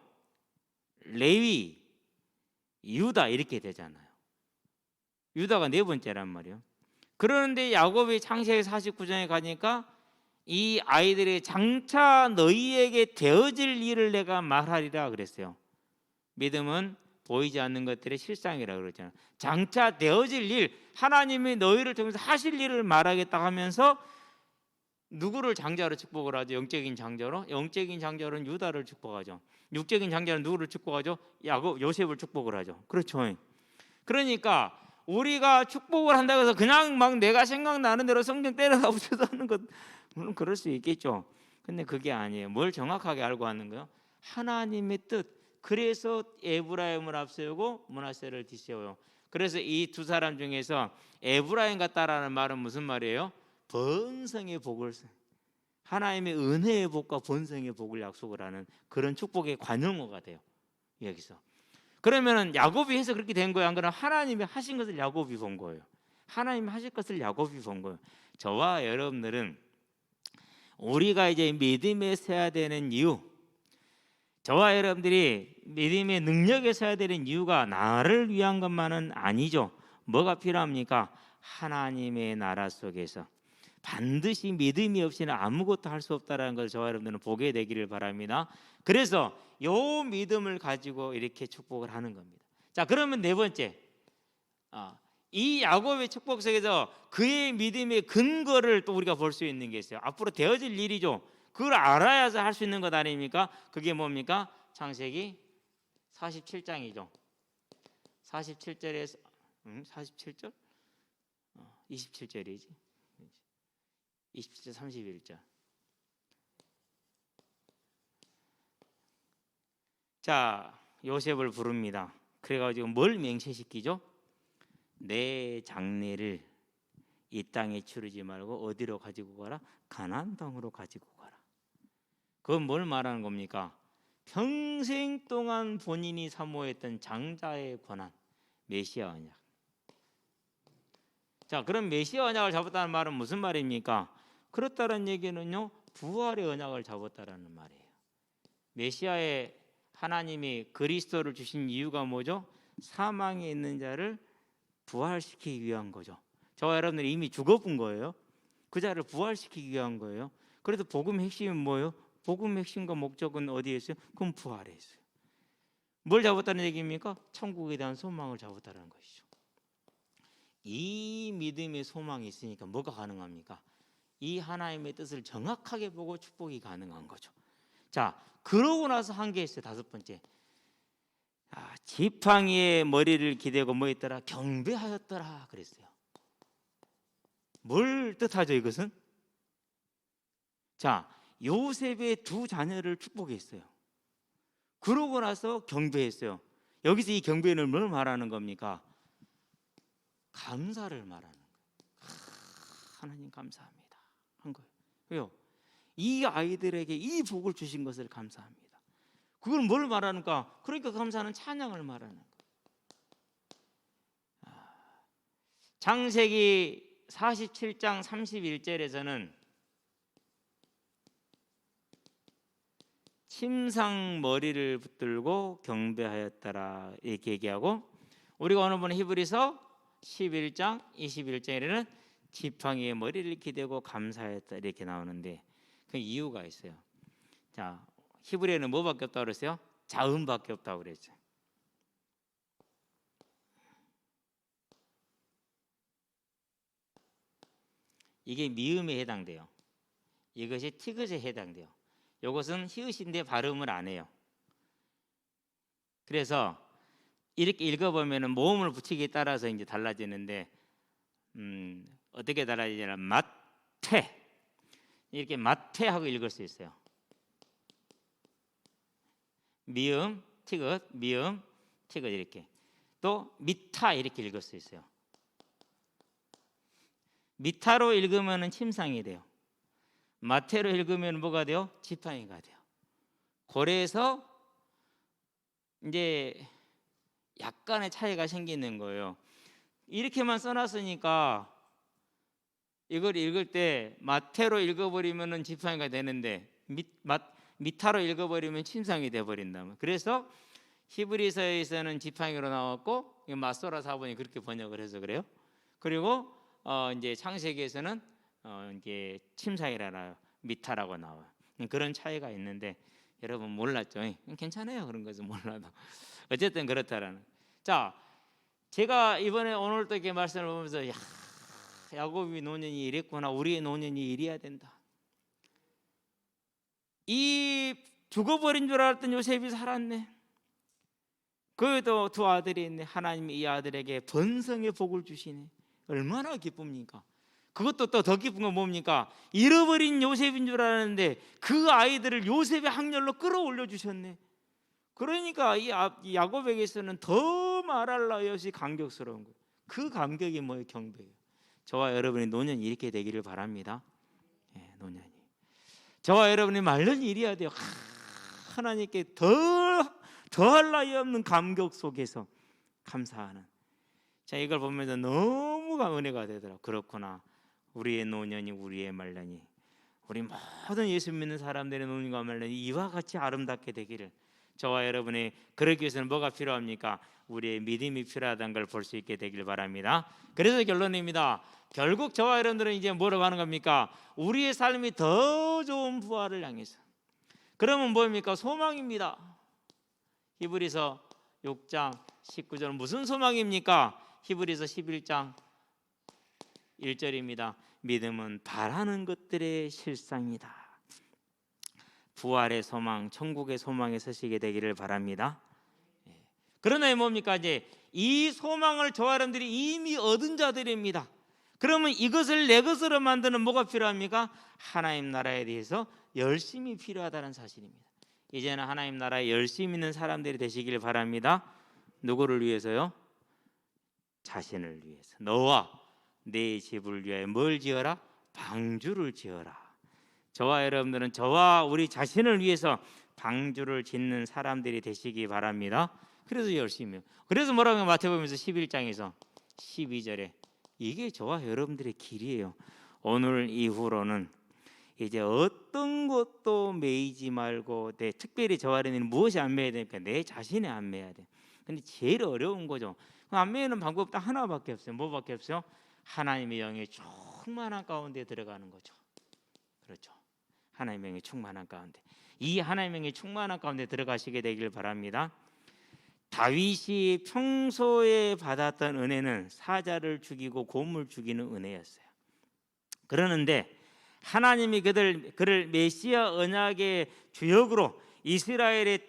레위, 유다 이렇게 되잖아요. 유다가 네 번째란 말이에요. 그러는데 야곱이 창세기 49장에 가니까 이 아이들이 장차 너희에게 되어질 일을 내가 말하리라 그랬어요. 믿음은 보이지 않는 것들의 실상이라 그러잖아요. 장차 되어질 일, 하나님이 너희를 통해서 하실 일을 말하겠다 하면서 누구를 장자로 축복을 하죠? 영적인 장자로. 영적인 장자로는 유다를 축복하죠. 육적인 장자는 누구를 축복하죠? 야곱, 요셉을 축복을 하죠. 그렇죠. 그러니까 우리가 축복을 한다고 해서 그냥 막 내가 생각나는 대로 성경 때려다 붙여서 하는 것, 물론 그럴 수 있겠죠. 근데 그게 아니에요. 뭘 정확하게 알고 하는 거예요? 하나님의 뜻. 그래서 에브라임을 앞세우고 므낫세를 뒷세워요. 그래서 이 두 사람 중에서 에브라임 같다라는 말은 무슨 말이에요? 번성의 복을, 하나님의 은혜의 복과 번성의 복을 약속을 하는 그런 축복의 관용어가 돼요. 여기서. 그러면은 야곱이 해서 그렇게 된 거예요? 안 그러면 하나님이 하신 것을 야곱이 본 거예요? 하나님이 하실 것을 야곱이 본 거예요. 저와 여러분들은 우리가 이제 믿음에 서야 되는 이유, 저와 여러분들이 믿음의 능력에 서야 되는 이유가 나를 위한 것만은 아니죠. 뭐가 필요합니까? 하나님의 나라 속에서 반드시 믿음이 없이는 아무것도 할 수 없다는 것을 저와 여러분들은 보게 되기를 바랍니다. 그래서 요 믿음을 가지고 이렇게 축복을 하는 겁니다. 자, 그러면 네 번째, 이 야곱의 축복 속에서 그의 믿음의 근거를 또 우리가 볼 수 있는 게 있어요. 앞으로 되어질 일이죠. 그걸 알아야지 할 수 있는 것 아닙니까? 그게 뭡니까? 창세기 47장이죠. 47절에서 47절? 27절이지. 27절 31절. 자, 요셉을 부릅니다. 그래가지고 뭘 맹세시키죠? 내 장래를 이 땅에 치르지 말고 어디로 가지고 가라? 가나안 땅으로 가지고 가라. 그건 뭘 말하는 겁니까? 평생 동안 본인이 사모했던 장자의 권한, 메시아 언약. 자, 그럼 메시아 언약을 잡았다는 말은 무슨 말입니까? 그렇다는 얘기는요, 부활의 언약을 잡았다라는 말이에요. 메시아의 하나님이 그리스도를 주신 이유가 뭐죠? 사망에 있는 자를 부활시키기 위한 거죠. 저와 여러분들이 이미 죽어본 거예요. 그 자를 부활시키기 위한 거예요. 그래서 복음의 핵심은 뭐예요? 복음의 핵심과 목적은 어디에 있어요? 그럼 부활에 있어요. 뭘 잡았다는 얘기입니까? 천국에 대한 소망을 잡았다는 것이죠. 이 믿음의 소망이 있으니까 뭐가 가능합니까? 이 하나님의 뜻을 정확하게 보고 축복이 가능한 거죠. 자, 그러고 나서 한 게 있어요. 다섯 번째. 지팡이의 머리를 기대고 뭐 했더라? 경배하였더라 그랬어요. 뭘 뜻하죠 이것은? 자, 요셉의 두 자녀를 축복했어요. 그러고 나서 경배했어요. 여기서 이 경배는 뭘 말하는 겁니까? 감사를 말하는 거예요. 하나님 감사합니다 한 거예요. 왜요? 이 아이들에게 이 복을 주신 것을 감사합니다. 그걸 뭘 말하는가? 그러니까 감사는 찬양을 말하는 거예요. 창세기 47장 31절에서는 침상 머리를 붙들고 경배하였더라 이렇게 얘기하고, 우리가 오늘 보는 히브리서 11장 21절에는 지팡이의 머리를 기대고 감사하였다 이렇게 나오는데 그 이유가 있어요. 자, 히브리어는 뭐밖에 없다고 그랬어요? 자음밖에 없다고 그랬죠. 이게 미음에 해당돼요. 이것이 티귿에 해당돼요. 이것은 히읗인데 발음을 안 해요. 그래서 이렇게 읽어보면 모음을 붙이기에 따라서 이제 달라지는데 어떻게 달라지냐면 마태 이렇게 마태하고 읽을 수 있어요. 미음, 티귿, 미음, 티귿 이렇게. 또 미타 이렇게 읽을 수 있어요. 미타로 읽으면 침상이 돼요. 마태로 읽으면 뭐가 돼요? 지팡이가 돼요. 그래서 이제 약간의 차이가 생기는 거예요. 이렇게만 써놨으니까 이걸 읽을 때 마태로 읽어버리면 지팡이가 되는데 미타로 읽어버리면 침상이 돼버린다. 그래서 히브리서에서는 지팡이로 나왔고 마소라 사본이 그렇게 번역을 해서 그래요. 그리고 이제 창세기에서는 이게 침상이라나 미타라고 나와요. 그런 차이가 있는데 여러분 몰랐죠? 괜찮아요. 그런 것은 몰라도 어쨌든 그렇다라는. 자, 제가 이번에 오늘 또 이렇게 말씀을 보면서 야곱이 노년이 이랬구나. 우리의 노년이 이래야 된다. 이 죽어버린 줄 알았던 요셉이 살았네. 그래도 두 아들이 있네. 하나님이 이 아들에게 번성의 복을 주시네. 얼마나 기쁩니까? 그것도 또 더 기쁜 건 뭡니까? 잃어버린 요셉인 줄 알았는데 그 아이들을 요셉의 학렬로 끌어올려 주셨네. 그러니까 이 야곱에게서는 더 말할 나위 없이 감격스러운 거예요. 그 감격이 뭐예요? 경배예요. 저와 여러분의 노년이 이렇게 되기를 바랍니다. 노년이. 저와 여러분이 말년 일이어야 돼요. 하나님께 더할 나위 없는 감격 속에서 감사하는. 자, 이걸 보면서 너무 은혜가 되더라고요. 그렇구나. 우리의 노년이 우리의 말년이, 우리 모든 예수 믿는 사람들의 노년과 말년이 이와 같이 아름답게 되기를. 저와 여러분이 그러기 위해서는 뭐가 필요합니까? 우리의 믿음이 필요하다는 걸 볼 수 있게 되길 바랍니다. 그래서 결론입니다. 결국 저와 여러분들은 이제 뭐라고 하는 겁니까? 우리의 삶이 더 좋은 부활을 향해서. 그러면 뭡니까? 소망입니다. 히브리서 6장 19절은 무슨 소망입니까? 히브리서 11장 1절입니다. 믿음은 바라는 것들의 실상이다. 부활의 소망, 천국의 소망에 서시게 되기를 바랍니다. 그러나 뭡니까? 이제 이 소망을 저와 여러분들이 이미 얻은 자들입니다. 그러면 이것을 내 것으로 만드는 뭐가 필요합니까? 하나님 나라에 대해서 열심히 필요하다는 사실입니다. 이제는 하나님 나라에 열심 있는 사람들이 되시길 바랍니다. 누구를 위해서요? 자신을 위해서. 너와 내 집을 위하여 뭘 지어라? 방주를 지어라. 저와 여러분들은 저와 우리 자신을 위해서 방주를 짓는 사람들이 되시기 바랍니다. 그래서 열심히요. 그래서 뭐라고 마태복음에서 11장에서 12절에 이게 저와 여러분들의 길이에요. 오늘 이후로는 이제 어떤 것도 매이지 말고, 특별히 저와 여러분은 무엇이 안 매야 되니까 내 자신에 안 매야 돼. 근데 제일 어려운 거죠. 안 매는 방법 딱 하나밖에 없어요. 뭐밖에 없어요? 하나님의 영의 충만한 가운데 들어가는 거죠. 그렇죠. 하나님의 영의 충만한 가운데, 이 하나님의 영의 충만한 가운데 들어가시게 되길 바랍니다. 다윗이 평소에 받았던 은혜는 사자를 죽이고 곰을 죽이는 은혜였어요. 그러는데 하나님이 그를 메시아 언약의 주역으로 이스라엘의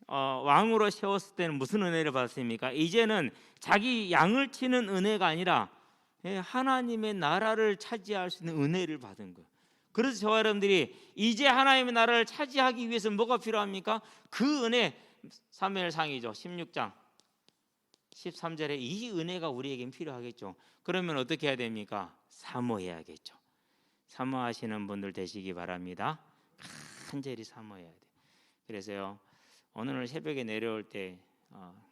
왕으로 세웠을 때는 무슨 은혜를 받았습니까? 이제는 자기 양을 치는 은혜가 아니라 하나님의 나라를 차지할 수 있는 은혜를 받은 거예요. 그래서 저와 여러분들이 이제 하나님의 나라를 차지하기 위해서 뭐가 필요합니까? 그 은혜, 사무엘상이죠. 16장 13절에 이 은혜가 우리에겐 필요하겠죠. 그러면 어떻게 해야 됩니까? 사모해야겠죠. 사모하시는 분들 되시기 바랍니다. 간절히 사모해야 돼요. 그래서요, 오늘 새벽에 내려올 때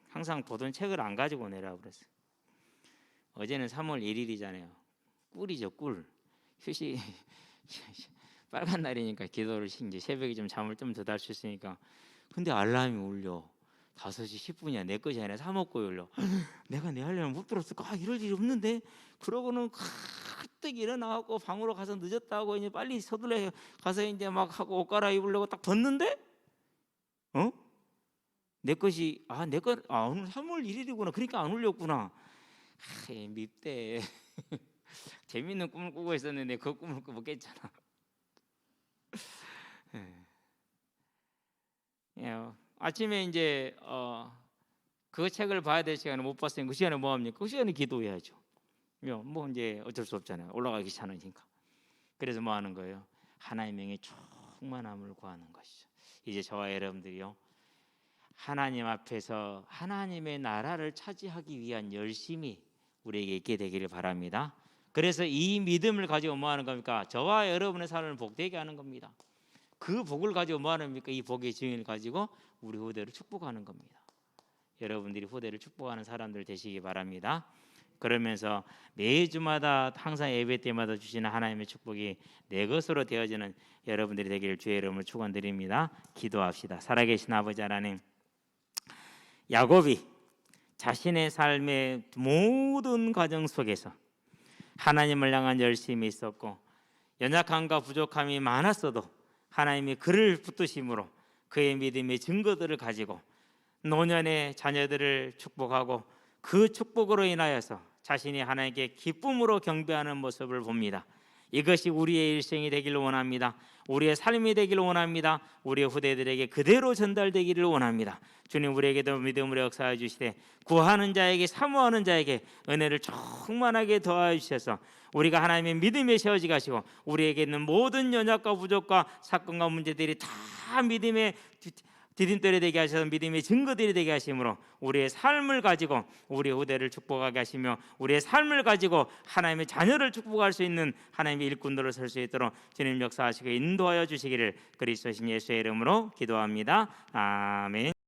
항상 보던 책을 안 가지고 내려와 그랬어요. 어제는 3월 1일이잖아요. 꿀이죠, 꿀. 휴식 빨간 날이니까 기도를 이제 새벽에 좀 잠을 좀 더 잘 수 있으니까. 근데 알람이 울려. 5시 10분이야. 내 것이 아니라 사먹고 울려. 내가 내 알람을 못 들었을까? 이럴 일이 없는데. 그러고는 가뜩 일어나고 방으로 가서 늦었다고 이제 빨리 서둘러 가서 이제 막 하고 옷 갈아입으려고 딱 벗는데, 내 것이 오늘 3월 1일이구나. 그러니까 안 울렸구나. 밉대. 재밌는 꿈을 꾸고 있었는데 그 꿈을 못 깼잖아. 아침에 이제 그 책을 봐야 될 시간에 못 봤으니까 그 시간에 뭐 합니까? 그 시간에 기도해야죠. 뭐 이제 어쩔 수 없잖아요. 올라가기 귀찮으니까. 그래서 뭐 하는 거예요? 하나님의 영의 충만함을 구하는 것이죠. 이제 저와 여러분들이요, 하나님 앞에서 하나님의 나라를 차지하기 위한 열심이 우리에게 있게 되기를 바랍니다. 그래서 이 믿음을 가지고 뭐 하는 겁니까? 저와 여러분의 삶을 복되게 하는 겁니다. 그 복을 가지고 뭐 하는 겁니까? 이 복의 증인을 가지고 우리 후대를 축복하는 겁니다. 여러분들이 후대를 축복하는 사람들 되시기 바랍니다. 그러면서 매주마다 항상 예배 때마다 주시는 하나님의 축복이 내 것으로 되어지는 여러분들이 되기를 주의 이름으로 축원드립니다. 기도합시다. 살아계신 아버지 하나님, 야곱이 자신의 삶의 모든 과정 속에서 하나님을 향한 열심이 있었고 연약함과 부족함이 많았어도 하나님이 그를 붙드심으로 그의 믿음의 증거들을 가지고 노년의 자녀들을 축복하고 그 축복으로 인하여서 자신이 하나님께 기쁨으로 경배하는 모습을 봅니다. 이것이 우리의 일생이 되기를 원합니다. 우리의 삶이 되기를 원합니다. 우리의 후대들에게 그대로 전달되기를 원합니다. 주님, 우리에게도 믿음으로 역사해 주시되 구하는 자에게, 사모하는 자에게 은혜를 충만하게 더하여 주셔서 우리가 하나님의 믿음에 세워지게 하시고 우리에게 있는 모든 연약과 부족과 사건과 문제들이 다 믿음의 디딤돌이 되게 하셔서 믿음의 증거들이 되게 하심으로 우리의 삶을 가지고 우리 후대를 축복하게 하시며 우리의 삶을 가지고 하나님의 자녀를 축복할 수 있는 하나님의 일꾼들을 설 수 있도록 주님 역사하시고 인도하여 주시기를 그리스도신 예수의 이름으로 기도합니다. 아멘.